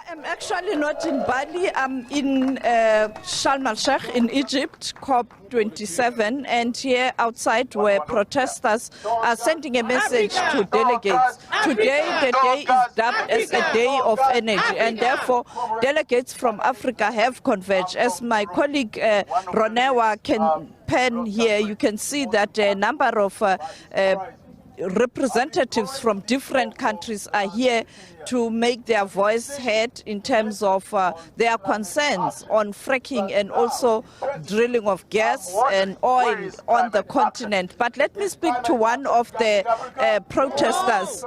I'm actually not in Bali. I'm in Sharm el-Sheikh in Egypt, COP27, and here outside where protesters are sending a message to delegates. Today, the day is dubbed as a day of energy, and therefore delegates from Africa have converged. As my colleague Ronewa can pen here, you can see that a number of representatives from different countries are here to make their voice heard in terms of their concerns on fracking and also drilling of gas and oil on the continent. But let me speak to one of the protesters.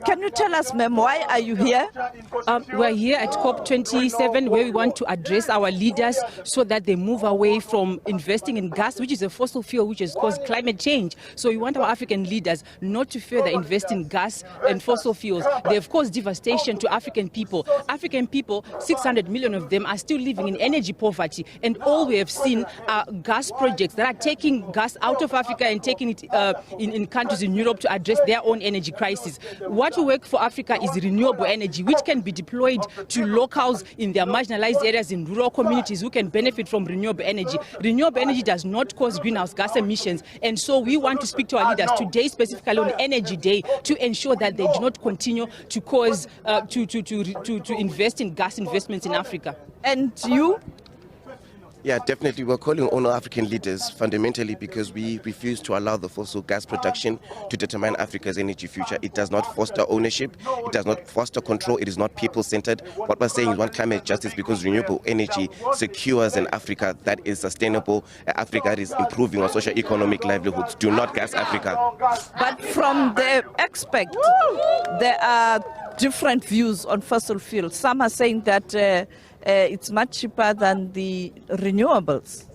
Can you tell us, ma'am, why are you here? We're here at COP27 where we want to address our leaders so that they move away from investing in gas, which is a fossil fuel which has caused climate change. So we want our African leaders not to further invest in gas and fossil fuels. They have caused devastation to African people. African people, 600 million of them, are still living in energy poverty, and all we have seen are gas projects that are taking gas out of Africa and taking it in countries in Europe to address their own energy crisis. What we work for Africa is renewable energy, which can be deployed to locals in their marginalized areas, in rural communities who can benefit from renewable energy. Renewable energy does not cause greenhouse gas emissions, and so we want to speak to our leaders today, specifically on Energy Day, to ensure that they do not continue to cause to invest in gas investments in Africa. And you? Yeah, definitely. We're calling on our African leaders fundamentally because we refuse to allow the fossil gas production to determine Africa's energy future. It does not foster ownership. It does not foster control. It is not people-centered. What we're saying is one, climate justice, because renewable energy secures an Africa that is sustainable, Africa that is improving our socio-economic livelihoods. Do not gas Africa. But from the expert, there are different views on fossil fuels. Some are saying that it's much cheaper than the renewables.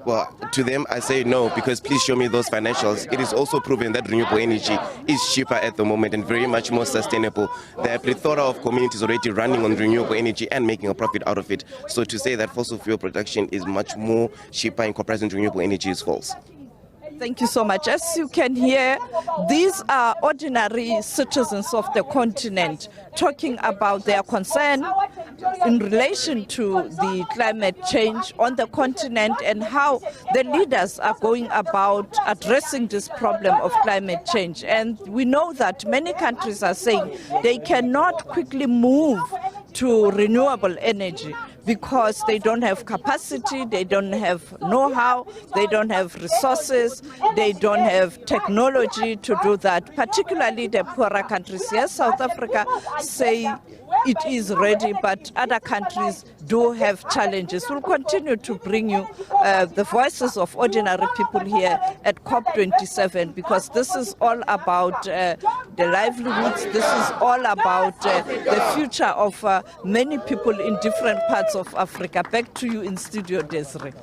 Well, to them, I say no, because please show me those financials. It is also proven that renewable energy is cheaper at the moment and very much more sustainable. There are a plethora of communities already running on renewable energy and making a profit out of it. So to say that fossil fuel production is much more cheaper in comparison to renewable energy is false. Thank you so much. As you can hear, these are ordinary citizens of the continent talking about their concern in relation to the climate change on the continent and how the leaders are going about addressing this problem of climate change. And we know that many countries are saying they cannot quickly move to renewable energy because they don't have capacity, they don't have know-how, they don't have resources, they don't have technology to do that, particularly the poorer countries. Yes, South Africa say it is ready, but other countries do have challenges. We'll continue to bring you the voices of ordinary people here at COP27 because this is all about the livelihoods, this is all about the future of many people in different parts of Africa. Back to you in studio, Desiree.